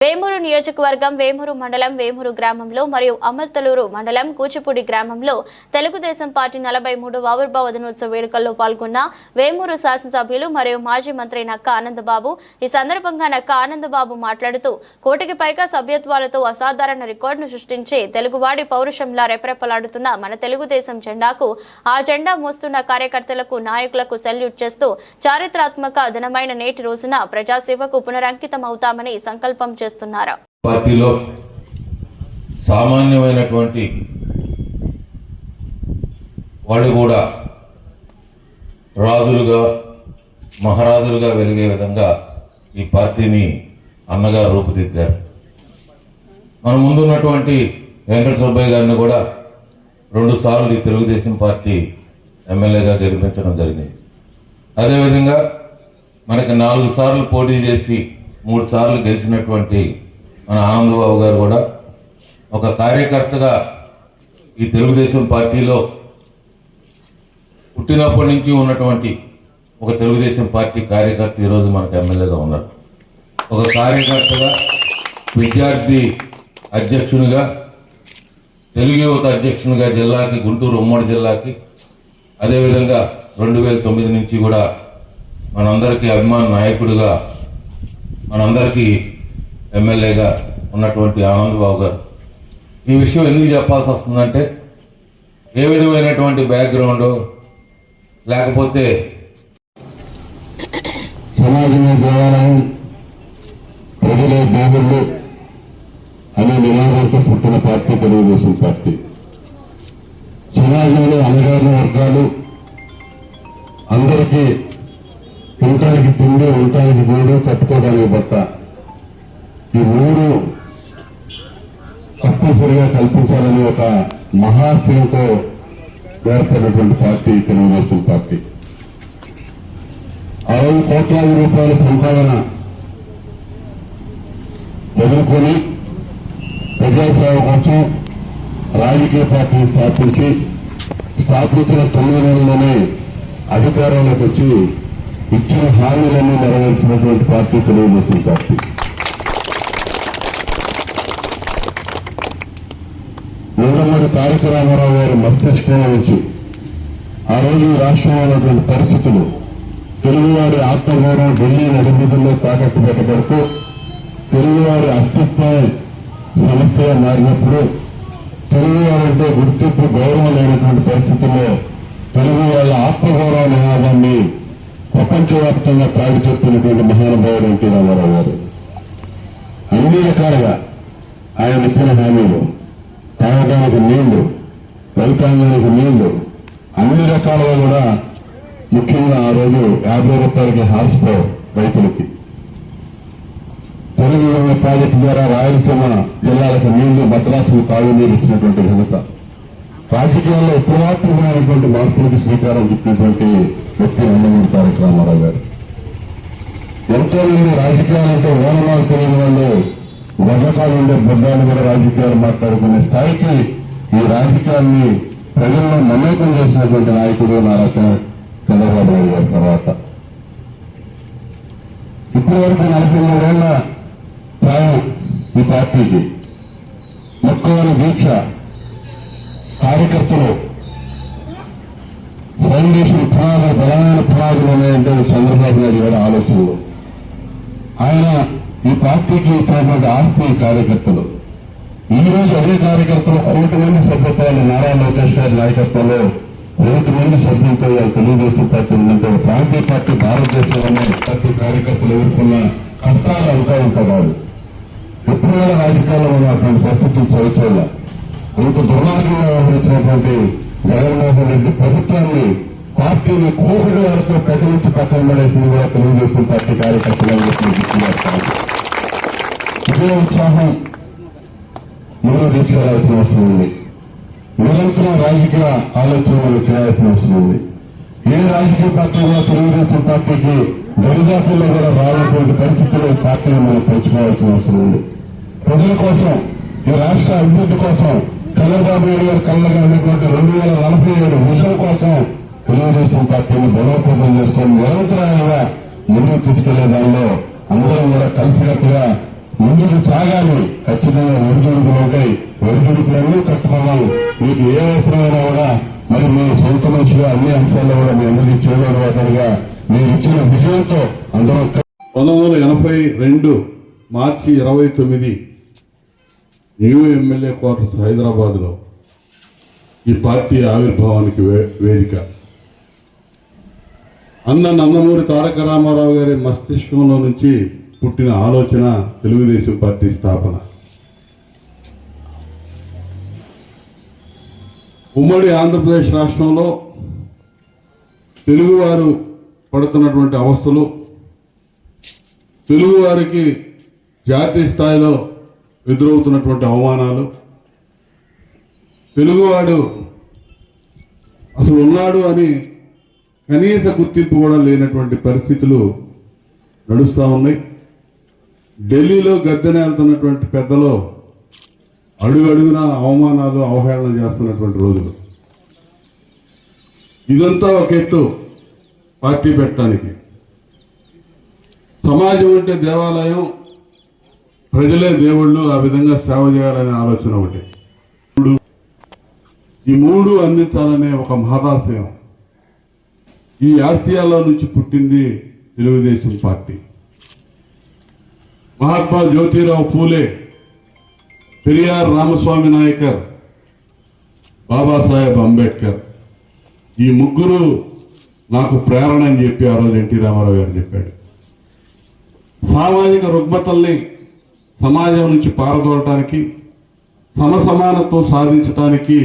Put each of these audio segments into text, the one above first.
వేమూరు నియోజకవర్గం వేమూరు మండలం వేమూరు గ్రామంలో మరియు అమర్తలూరు మండలం కూచిపూడి గ్రామంలో తెలుగుదేశం పార్టీ 43వ ఆవిర్భావ దినోత్సవ వేడుకల్లో పాల్గొన్న వేమూరు శాసనసభ్యులు మరియు మాజీ మంత్రి నక్క ఆనందబాబు ఈ సందర్భంగా నక్క ఆనందబాబు మాట్లాడుతూ కోటికి పైగా సభ్యత్వాలతో అసాధారణ రికార్డును సృష్టించి తెలుగువాడి పౌరుషంలా రెపరెపలాడుతున్న మన తెలుగుదేశం జెండాకు ఆ జెండా మోస్తున్న కార్యకర్తలకు నాయకులకు సెల్యూట్ చేస్తూ చారిత్రాత్మక దినమైన నేటి రోజున ప్రజాసేవకు పునరంకితం అవుతామని సంకల్పం పార్టీలో సామాన్యమైనటువంటి వాళ్ళు కూడా రాజులుగా మహారాజులుగా వెలిగే విధంగా ఈ పార్టీని అన్నగారు రూపుదిద్దారు. మన ముందున్నటువంటి వెంకట సుబ్బయ్య గారిని కూడా 2 సార్లు ఈ తెలుగుదేశం పార్టీ ఎమ్మెల్యేగా గెలిపించడం జరిగింది. అదేవిధంగా మనకి 4 సార్లు పోటీ చేసి 3 సార్లు గెలిచినటువంటి మన ఆనందబాబు గారు కూడా ఒక కార్యకర్తగా ఈ తెలుగుదేశం పార్టీలో పుట్టినప్పటి నుంచి ఉన్నటువంటి ఒక తెలుగుదేశం పార్టీ కార్యకర్త ఈరోజు మనకు ఎమ్మెల్యేగా ఉన్నారు. ఒక కార్యకర్తగా, విద్యార్థి అధ్యక్షునిగా, తెలుగు యువత అధ్యక్షునిగా జిల్లాకి, గుంటూరు ఉమ్మడి జిల్లాకి, అదేవిధంగా 2009 నుంచి కూడా మనందరికీ అభిమాన నాయకుడిగా, మనందరికీ ఎమ్మెల్యేగా ఉన్నటువంటి ఆనందబాబు గారు ఈ విషయం ఎందుకు చెప్పాల్సి వస్తుందంటే ఏ విధమైనటువంటి బ్యాక్గ్రౌండ్ లేకపోతే సమాజమే దేవాలయం, ప్రజలే దేవుళ్ళు అనే నినాదంతో పుట్టిన పార్టీ తెలుగుదేశం పార్టీ. సమాజంలో అణగారిన వర్గాలు అందరికీ తినటానికి తిండి, ఉండటానికి గూడు, కట్టుకోవడానికి బట్ట, ఈ 3 తప్పనిసరిగా కల్పించాలని ఒక మహాశయంతో ఏర్పడినటువంటి పార్టీ తెలుగుదేశం పార్టీ. 60 కోట్లాది రూపాయల సంపాదన వదులుకొని ప్రజాసేవ కోసం రాజకీయ పార్టీని స్థాపించిన 9 నెలల్లోనే అధికారంలోకి వచ్చి ఇచ్చిన హామీలన్నీ నెరవేర్చినటువంటి పార్టీ తెలుగుదేశం పార్టీ. నందమూరి తారక రామారావు గారి మస్తిష్కంలో నుంచి ఆ రోజు రాష్ట్రంలో ఉన్నటువంటి పరిస్థితులు, తెలుగువారి ఆత్మగౌరవం ఢిల్లీ నడిబిడ్డల్లో తాకట్టు పెట్టబడుతూ తెలుగువారి అస్తిత్వం సమస్యగా మారినప్పుడు, తెలుగువారంటే గుర్తింపు, గౌరవం లేనటువంటి పరిస్థితుల్లో తెలుగు వాళ్ళ ఆత్మగౌరవ నినాదాన్ని ప్రపంచవ్యాప్తంగా తాగి చెప్తున్నటువంటి మహానుభావుడు ఎన్టీ రామారావు గారు అన్ని రకాలుగా ఆయన ఇచ్చిన హామీలు, తాగడానికి నీళ్లు, రైతాంగానికి నీళ్లు, అన్ని రకాలుగా కూడా ముఖ్యంగా ఆ రోజు 50 రూపాయలకి హార్స్ పవర్ రైతులకి, తెలుగు ప్రాజెక్టు ద్వారా రాయలసీమ జిల్లాలకు నీళ్లు, మద్రాసుకు తాగునీరు ఇచ్చినటువంటి ఘనత, రాజకీయాల్లో పురాతనమైనటువంటి మార్పులకు శ్రీకారం చుట్టినటువంటి వ్యక్తి నందమూరి తారక రామారావు గారు. ఎంతో మంది రాజకీయాలంటే ఓనమాలు తెలియని వాళ్ళు, వడ్లకాలు ఉండే బొడ్డాలు కూడా రాజకీయాలు మాట్లాడుకునే స్థాయికి ఈ రాజకీయాన్ని ప్రజల్లో మమేకం చేసినటువంటి నాయకుడు నారా చంద్రబాబు నాయుడు గారి తర్వాత ఇప్పటి వరకు 43 ఏళ్ల ప్రాయం ఈ పార్టీకి. మొక్కవని దీక్ష, కార్యకర్తలు, ఫౌండేషన్ పునాదులు, బలమైన పునాదులు ఉన్నాయంటే చంద్రబాబు నాయుడు గారి ఆలోచనలు. ఆయన ఈ పార్టీకి ఇచ్చినటువంటి ఆస్తి కార్యకర్తలు. ఈ రోజు అదే కార్యకర్తలు 1 మంది సభ్యత్వాలు నారా లోకేష్ గారి నాయకత్వంలో 1 మంది సభ్యులతో తెలుగుదేశం పార్టీ ఉందంటే ప్రాంతీయ పార్టీ భారతదేశంలోనే పార్టీ కార్యకర్తలు ఎదుర్కొన్న కష్టాలు అంతా కాదు. ఎప్పుడైనా రాజకీయాల్లో ఉన్న అటువంటి పరిస్థితులు చదువుకోవాలి. ఇంత దుర్మార్గంగా వ్యవహరించినటువంటి జగన్మోహన్ రెడ్డి ప్రభుత్వాన్ని, పార్టీని కోవిడ్ వరకు ప్రజల నుంచి పక్కన పడేసింది కూడా తెలుగుదేశం పార్టీ కార్యకర్తలు గుర్తుచేస్తారు. ఇదే ఉత్సాహం మనం తీసుకెళ్లాల్సిన అవసరం ఉంది. నిరంతరం రాజకీయ ఆలోచన మనం చేయాల్సిన అవసరం ఉంది. ఏ రాజకీయ పార్టీ కూడా తెలుగుదేశం పార్టీకి దరిదాపుల్లో కూడా రానటువంటి పరిస్థితుల్లో పార్టీని మనం పెంచుకోవాల్సిన అవసరం ఉంది. ప్రజల కోసం, ఈ రాష్ట్ర అభివృద్ధి కోసం, చంద్రబాబు నాయుడు గారు కళ్ళగా ఉన్నటువంటి 2047 విజన్ కోసం తెలుగుదేశం పార్టీని బలోపేతం చేసుకొని నిరంతరంగా ముందుకు తీసుకెళ్లే దానిలో అందరం కూడా కలిసికట్టుగా ముందుకు సాగాలి. ఖచ్చితంగా ఒడిదుడుకులు ఉంటాయి, ఒడిదుడుకులన్నీ తట్టుకోవాలి. మీకు ఏ అవసరమైనా కూడా మరి మీ సొంత మనిషిగా అన్ని అంశాల్లో కూడా మీ అందరికీ చేదోడుగా మీరు ఇచ్చిన విషయంతో అందరూ 1982 మార్చి 29 న్యూ ఎమ్మెల్యే క్వార్టర్స్ హైదరాబాద్ లో ఈ పార్టీ ఆవిర్భావానికి వేదిక. అన్న నందమూరి తారక రామారావు గారి మస్తిష్కంలో నుంచి పుట్టిన ఆలోచన తెలుగుదేశం పార్టీ స్థాపన. ఉమ్మడి ఆంధ్రప్రదేశ్ రాష్ట్రంలో తెలుగువారు పడుతున్నటువంటి అవస్థలు, తెలుగువారికి జాతీయ స్థాయిలో ఎదురవుతున్నటువంటి అవమానాలు, తెలుగువాడు అసలు ఉన్నాడు అని కనీస గుర్తింపు కూడా లేనటువంటి పరిస్థితులు నడుస్తూ ఉన్నాయి. ఢిల్లీలో గద్దెనేలుతున్నటువంటి పెద్దలు అడుగడుగున అవమానాలు, అవహేళన చేస్తున్నటువంటి రోజులు. ఇదంతా ఒక ఎత్తు పార్టీ పెట్టడానికి. సమాజం అంటే దేవాలయం, ప్రజలే దేవుళ్ళు, ఆ విధంగా సేవ చేయాలనే ఆలోచన ఒకటి. ఈ మూడు అందించాలనే ఒక మహదాశయం. ఈ ఆసియాలో నుంచి పుట్టింది తెలుగుదేశం పార్టీ. మహాత్మా జ్యోతిరావు పూలే, పెరియార్ రామస్వామి నాయకర్, బాబాసాహెబ్ అంబేద్కర్, ఈ ముగ్గురు నాకు ప్రేరణ అని చెప్పి ఆ రోజు ఎన్టీ రామారావు గారు చెప్పాడు. సామాజిక రుగ్మతల్ని సమాజం నుంచి పారదోలటానికి, సమసమానత్వం సాధించడానికి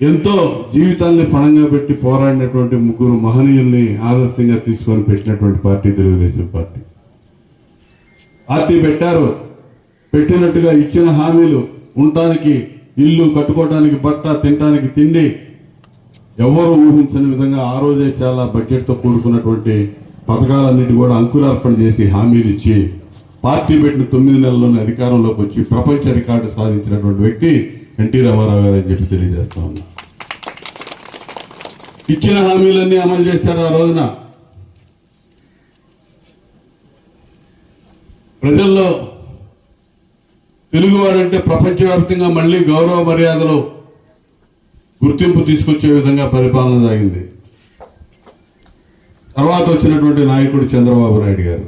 ఎంతో జీవితాన్ని పణంగా పెట్టి పోరాడినటువంటి ముగ్గురు మహనీయుల్ని ఆదర్శంగా తీసుకొని పెట్టినటువంటి పార్టీ తెలుగుదేశం పార్టీ. పార్టీ పెట్టారు, పెట్టినట్టుగా ఇచ్చిన హామీలు, ఉండటానికి ఇల్లు, కట్టుకోవడానికి బట్ట, తినడానికి తిండి, ఎవరు ఊహించని విధంగా ఆ రోజే చాలా బడ్జెట్తో కూడుకున్నటువంటి పథకాలన్నిటి కూడా అంకురార్పణ చేసి హామీలు ఇచ్చి పార్టీ పెట్టిన 9 నెలల్లోనే అధికారంలోకి వచ్చి ప్రపంచ రికార్డు సాధించినటువంటి వ్యక్తి ఎన్టీ రామారావు గారు అని చెప్పి తెలియజేస్తా ఉన్నా. ఇచ్చిన హామీలన్నీ అమలు చేశారు. ఆ రోజున ప్రజల్లో తెలుగువాడంటే ప్రపంచవ్యాప్తంగా మళ్లీ గౌరవ మర్యాదలు, గుర్తింపు తీసుకొచ్చే విధంగా పరిపాలన సాగింది. తర్వాత వచ్చినటువంటి నాయకుడు చంద్రబాబు నాయుడు గారు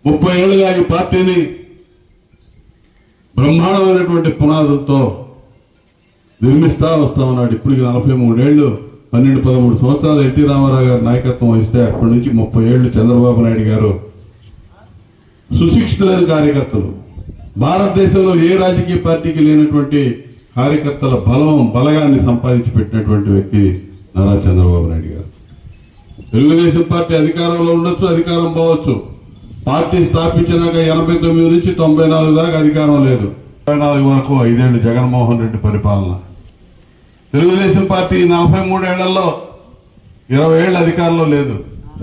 30 ఏళ్లుగా ఈ పార్టీని బ్రహ్మాండమైనటువంటి పునాదులతో నిర్మిస్తా వస్తా ఉన్నాడు. ఇప్పటికి 43 ఏళ్లు, 12-13 సంవత్సరాలు ఎన్టీ రామారావు గారు నాయకత్వం వహిస్తే అప్పటి నుంచి 30 ఏళ్లు చంద్రబాబు నాయుడు గారు సుశిక్షితులైన కార్యకర్తలు, భారతదేశంలో ఏ రాజకీయ పార్టీకి లేనటువంటి కార్యకర్తల బలగాన్ని సంపాదించి పెట్టినటువంటి వ్యక్తి నారా చంద్రబాబు నాయుడు గారు. తెలుగుదేశం పార్టీ అధికారంలో ఉండొచ్చు, అధికారం పోవచ్చు. పార్టీ స్థాపించినాక 89 నుంచి 94 దాకా అధికారం లేదు. 94 వరకు 5 ఏళ్లు జగన్మోహన్ రెడ్డి పరిపాలన. తెలుగుదేశం పార్టీ 43 ఏళ్లలో 20 ఏళ్లు అధికారంలో లేదు,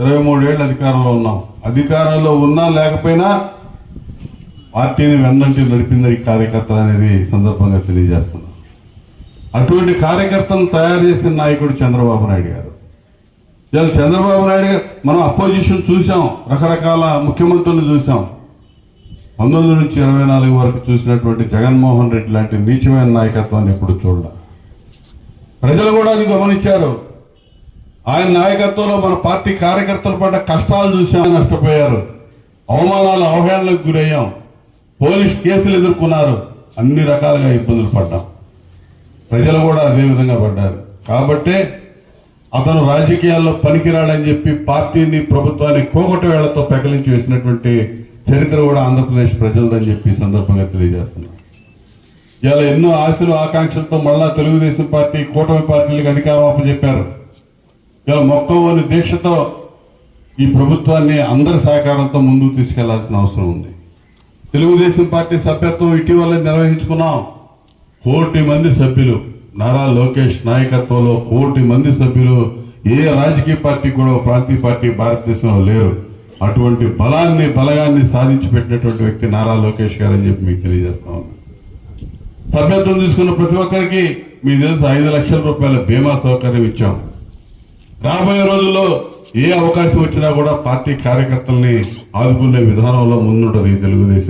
23 ఏళ్లు అధికారంలో ఉన్నాం. అధికారంలో ఉన్నా లేకపోయినా పార్టీని వెన్నంటి నడిపింది కార్యకర్తలు అనేది సందర్భంగా తెలియజేస్తున్నాం. అటువంటి కార్యకర్తలను తయారు చేసిన నాయకుడు చంద్రబాబు నాయుడు గారు. చంద్రబాబు నాయుడు గారు మనం అపోజిషన్ చూసాం, రకరకాల ముఖ్యమంత్రులను చూసాం. 19 నుంచి 24 వరకు చూసినటువంటి జగన్మోహన్ రెడ్డి లాంటి నీచమైన నాయకత్వాన్ని ఎప్పుడు చూడలే. ప్రజలు కూడా అది గమనించారు. ఆయన నాయకత్వంలో మన పార్టీ కార్యకర్తలు పడ్డ కష్టాలు చూసాం, నష్టపోయారు, అవమానాలు, అవహేళనకు గురయ్యాం, పోలీస్ కేసులు ఎదుర్కొన్నారు, అన్ని రకాలుగా ఇబ్బందులు పడ్డాం. ప్రజలు కూడా అదే విధంగా పడ్డారు. కాబట్టే అతను రాజకీయాల్లో పనికిరాడని చెప్పి పార్టీని, ప్రభుత్వాన్ని కోకటి వేళ్లతో పెకలించి వేసినటువంటి చరిత్ర కూడా ఆంధ్రప్రదేశ్ ప్రజలదని చెప్పి సందర్భంగా తెలియజేస్తున్నాం. ఇలా ఎన్నో ఆశలు, ఆకాంక్షలతో మళ్ళా తెలుగుదేశం పార్టీ, కూటమి పార్టీలకు అధికారం అప్పచెప్పారు. ఇలా మొక్కవోని దీక్షతో ఈ ప్రభుత్వాన్ని అందరి సహకారంతో ముందుకు తీసుకెళ్లాల్సిన అవసరం ఉంది. తెలుగుదేశం పార్టీ సభ్యత్వం ఇటీవల నిర్వహించుకున్నాం. 1 కోటి మంది సభ్యులు, నారా లోకేష్ నాయకత్వంలో 1 కోటి మంది సభ్యులు. ఏ రాజకీయ పార్టీ కూడా ప్రాంతీయ పార్టీ భారతదేశంలో లేరు. అటువంటి బలగాన్ని సాధించి పెట్టినటువంటి వ్యక్తి నారా లోకేష్ గారు అని చెప్పి మీకు తెలియజేస్తా ఉన్నాను. సభ్యత్వం తీసుకున్న ప్రతి ఒక్కరికి మీకు తెలుసు 5 లక్షల రూపాయల బీమా సౌకర్యం ఇచ్చాం. రాబోయే రోజుల్లో ఏ అవకాశం వచ్చినా కూడా పార్టీ కార్యకర్తల్ని ఆదుకునే విధానంలో ముందుంటది తెలుగుదేశం